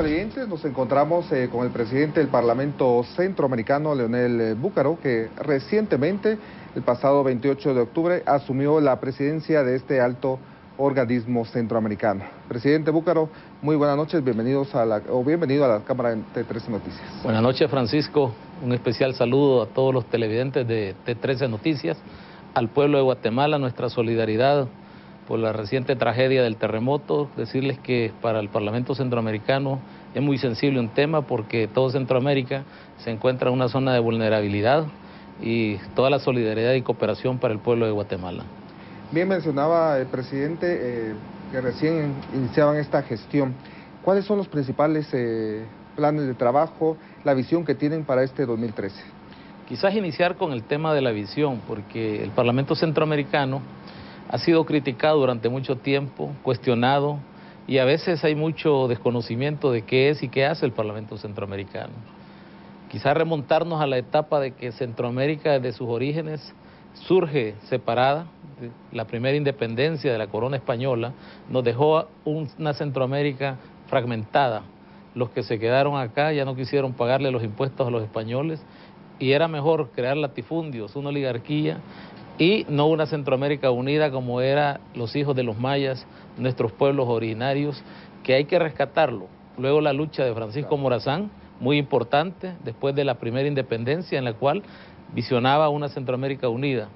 televidentes, nos encontramos con el presidente del Parlamento Centroamericano, Leonel Búcaro, que recientemente, el pasado 28 de octubre, asumió la presidencia de este alto organismo centroamericano. Presidente Búcaro, muy buenas noches, bienvenido a la Cámara de T13 Noticias. Buenas noches, Francisco, un especial saludo a todos los televidentes de T13 Noticias, al pueblo de Guatemala, nuestra solidaridad por la reciente tragedia del terremoto, decirles que para el Parlamento Centroamericano es muy sensible un tema porque todo Centroamérica se encuentra en una zona de vulnerabilidad y toda la solidaridad y cooperación para el pueblo de Guatemala. Bien mencionaba el presidente que recién iniciaban esta gestión. ¿Cuáles son los principales planes de trabajo, la visión que tienen para este 2013? Quizás iniciar con el tema de la visión, porque el Parlamento Centroamericano ha sido criticado durante mucho tiempo, cuestionado, y a veces hay mucho desconocimiento de qué es y qué hace el Parlamento Centroamericano. Quizás remontarnos a la etapa de que Centroamérica desde sus orígenes surge separada. La primera independencia de la corona española nos dejó una Centroamérica fragmentada. Los que se quedaron acá ya no quisieron pagarle los impuestos a los españoles y era mejor crear latifundios, una oligarquía y no una Centroamérica unida como eran los hijos de los mayas, nuestros pueblos originarios, que hay que rescatarlo. Luego la lucha de Francisco Morazán, muy importante, después de la primera independencia en la cual visionaba una Centroamérica unida.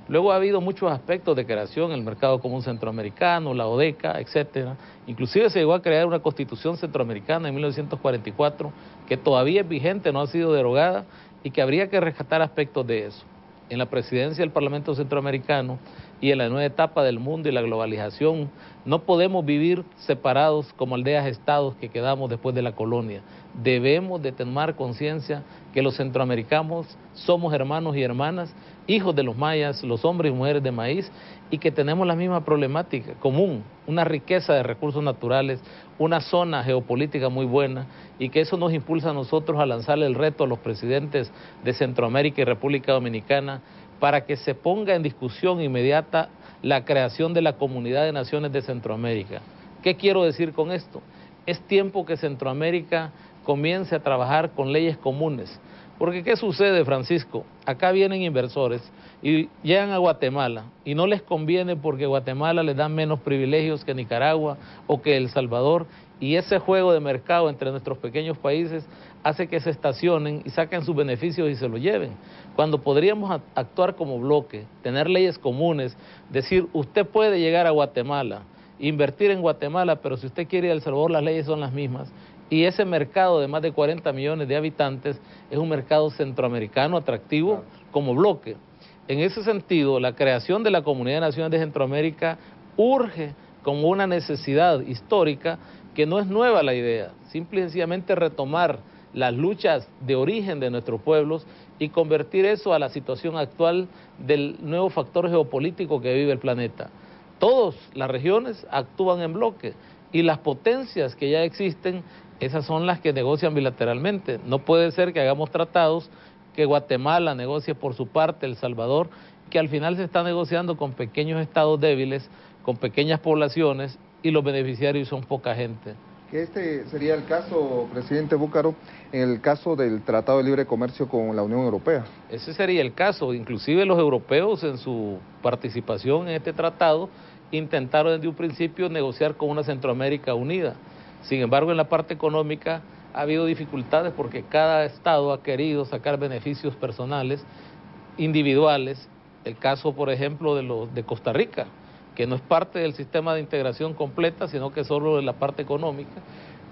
Luego ha habido muchos aspectos de creación, el mercado común centroamericano, la ODECA, etcétera. Inclusive se llegó a crear una constitución centroamericana en 1944 que todavía es vigente, no ha sido derogada y que habría que rescatar aspectos de eso. En la presidencia del Parlamento Centroamericano y en la nueva etapa del mundo y la globalización, no podemos vivir separados como aldeas-estados que quedamos después de la colonia. Debemos de tomar conciencia que los centroamericanos somos hermanos y hermanas, hijos de los mayas, los hombres y mujeres de maíz, y que tenemos la misma problemática común, una riqueza de recursos naturales, una zona geopolítica muy buena, y que eso nos impulsa a nosotros a lanzarle el reto a los presidentes de Centroamérica y República Dominicana para que se ponga en discusión inmediata la creación de la Comunidad de Naciones de Centroamérica. ¿Qué quiero decir con esto? Es tiempo que Centroamérica comience a trabajar con leyes comunes. Porque ¿qué sucede, Francisco? Acá vienen inversores y llegan a Guatemala y no les conviene porque Guatemala les da menos privilegios que Nicaragua o que El Salvador, y ese juego de mercado entre nuestros pequeños países hace que se estacionen y saquen sus beneficios y se lo lleven. Cuando podríamos actuar como bloque, tener leyes comunes, decir, usted puede llegar a Guatemala, invertir en Guatemala, pero si usted quiere ir a El Salvador, las leyes son las mismas. Y ese mercado de más de 40 millones de habitantes es un mercado centroamericano atractivo como bloque. En ese sentido, la creación de la Comunidad de Naciones de Centroamérica urge como una necesidad histórica que no es nueva la idea, simple y sencillamente retomar las luchas de origen de nuestros pueblos y convertir eso a la situación actual del nuevo factor geopolítico que vive el planeta. Todas las regiones actúan en bloque y las potencias que ya existen, esas son las que negocian bilateralmente. No puede ser que hagamos tratados, que Guatemala negocie por su parte, El Salvador, que al final se está negociando con pequeños estados débiles, con pequeñas poblaciones, y los beneficiarios son poca gente. Que este sería el caso, presidente Búcaro, en el caso del Tratado de Libre Comercio con la Unión Europea. Ese sería el caso. Inclusive los europeos en su participación en este tratado intentaron desde un principio negociar con una Centroamérica unida. Sin embargo, en la parte económica ha habido dificultades porque cada estado ha querido sacar beneficios personales, individuales. El caso, por ejemplo, de Costa Rica, que no es parte del sistema de integración completa, sino que solo de la parte económica,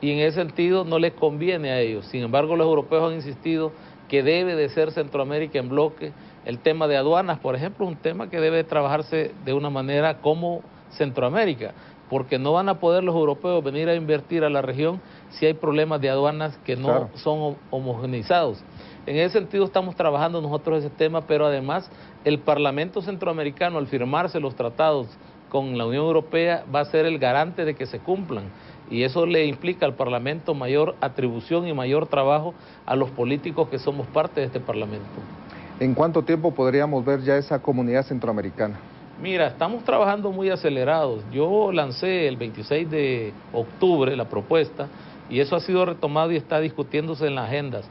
y en ese sentido no les conviene a ellos. Sin embargo, los europeos han insistido que debe de ser Centroamérica en bloque. El tema de aduanas, por ejemplo, es un tema que debe trabajarse de una manera como Centroamérica, porque no van a poder los europeos venir a invertir a la región si hay problemas de aduanas que no son homogeneizados. En ese sentido estamos trabajando nosotros ese tema, pero además el Parlamento Centroamericano, al firmarse los tratados con la Unión Europea, va a ser el garante de que se cumplan, y eso le implica al Parlamento mayor atribución y mayor trabajo a los políticos que somos parte de este Parlamento. ¿En cuánto tiempo podríamos ver ya esa comunidad centroamericana? Mira, estamos trabajando muy acelerados. Yo lancé el 26 de octubre la propuesta y eso ha sido retomado y está discutiéndose en las agendas.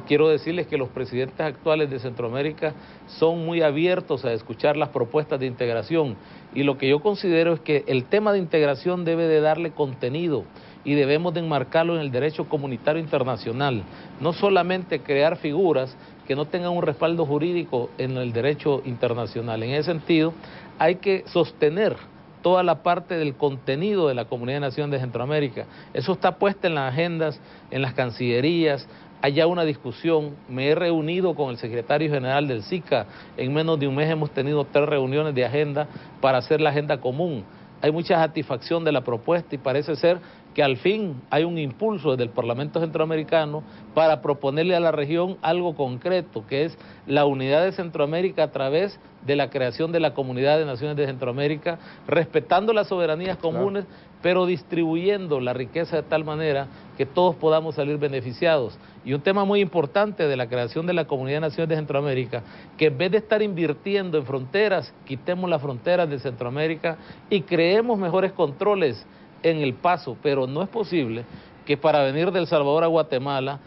Quiero decirles que los presidentes actuales de Centroamérica son muy abiertos a escuchar las propuestas de integración, y lo que yo considero es que el tema de integración debe de darle contenido y debemos de enmarcarlo en el derecho comunitario internacional, no solamente crear figuras que no tengan un respaldo jurídico en el derecho internacional. En ese sentido, hay que sostener toda la parte del contenido de la Comunidad de Naciones de Centroamérica. Eso está puesto en las agendas, en las cancillerías. Hay ya una discusión. Me he reunido con el secretario general del SICA, en menos de un mes hemos tenido 3 reuniones de agenda para hacer la agenda común. Hay mucha satisfacción de la propuesta y parece ser que al fin hay un impulso desde el Parlamento Centroamericano para proponerle a la región algo concreto, que es la unidad de Centroamérica a través de la creación de la Comunidad de Naciones de Centroamérica, respetando las soberanías comunes, pero distribuyendo la riqueza de tal manera que todos podamos salir beneficiados. Y un tema muy importante de la creación de la Comunidad de Naciones de Centroamérica, que en vez de estar invirtiendo en fronteras, quitemos las fronteras de Centroamérica y creemos mejores controles en el paso, pero no es posible que para venir de El Salvador a Guatemala,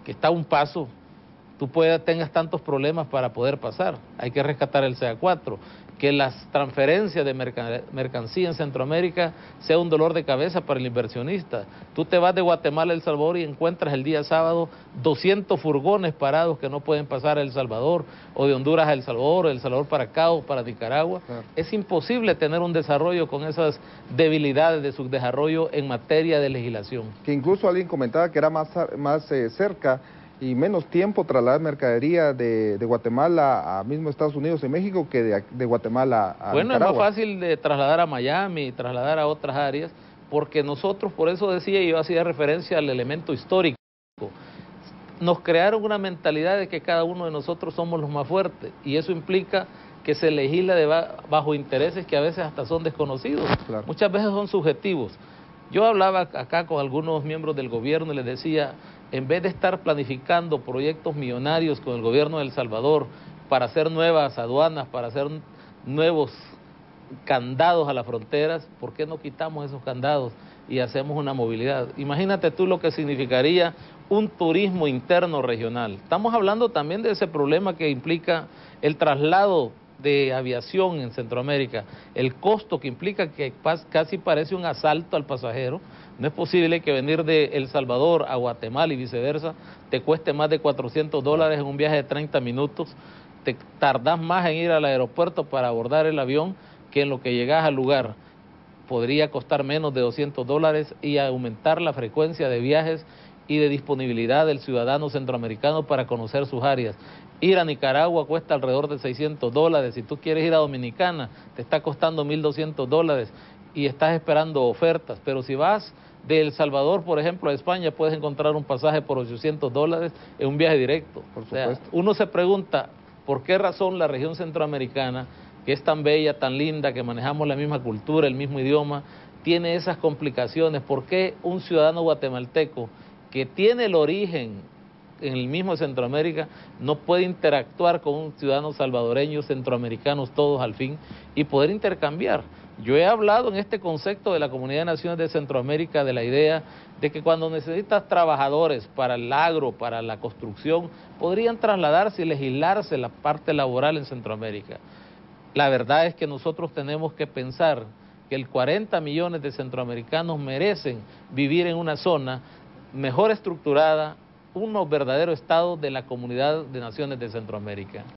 que está a un paso, tú tengas tantos problemas para poder pasar. Hay que rescatar el CA4, que las transferencias de mercancía en Centroamérica sea un dolor de cabeza para el inversionista. Tú te vas de Guatemala a El Salvador y encuentras el día sábado 200 furgones parados que no pueden pasar a El Salvador, o de Honduras a El Salvador para acá o para Nicaragua. Claro. Es imposible tener un desarrollo con esas debilidades de subdesarrollo en materia de legislación. Que incluso alguien comentaba que era más cerca y menos tiempo trasladar mercadería de Guatemala a mismo Estados Unidos y México que de Guatemala a Bueno, Nicaragua. Es más fácil de trasladar a Miami, trasladar a otras áreas, porque nosotros, por eso decía, yo hacía referencia al elemento histórico, nos crearon una mentalidad de que cada uno de nosotros somos los más fuertes, y eso implica que se legisla bajo intereses que a veces hasta son desconocidos, claro. Muchas veces son subjetivos. Yo hablaba acá con algunos miembros del gobierno y les decía, en vez de estar planificando proyectos millonarios con el gobierno de El Salvador para hacer nuevas aduanas, para hacer nuevos candados a las fronteras, ¿por qué no quitamos esos candados y hacemos una movilidad? Imagínate tú lo que significaría un turismo interno regional. Estamos hablando también de ese problema que implica el traslado de aviación en Centroamérica, el costo que implica, que casi parece un asalto al pasajero. No es posible que venir de El Salvador a Guatemala y viceversa te cueste más de $400 en un viaje de 30 minutos, te tardás más en ir al aeropuerto para abordar el avión que en lo que llegás al lugar. Podría costar menos de $200 y aumentar la frecuencia de viajes y de disponibilidad del ciudadano centroamericano para conocer sus áreas. Ir a Nicaragua cuesta alrededor de $600, si tú quieres ir a Dominicana te está costando $1,200 y estás esperando ofertas, pero si vas de El Salvador, por ejemplo, a España, puedes encontrar un pasaje por $800 en un viaje directo. Por supuesto. O sea, uno se pregunta, ¿por qué razón la región centroamericana, que es tan bella, tan linda, que manejamos la misma cultura, el mismo idioma, tiene esas complicaciones? ¿Por qué un ciudadano guatemalteco que tiene el origen en el mismo Centroamérica no puede interactuar con un ciudadano salvadoreño, centroamericanos todos al fin, y poder intercambiar? Yo he hablado en este concepto de la Comunidad de Naciones de Centroamérica de la idea de que cuando necesitas trabajadores para el agro, para la construcción, podrían trasladarse y legislarse la parte laboral en Centroamérica. La verdad es que nosotros tenemos que pensar que el 40 millones de centroamericanos merecen vivir en una zona mejor estructurada, un verdadero estado de la Comunidad de Naciones de Centroamérica.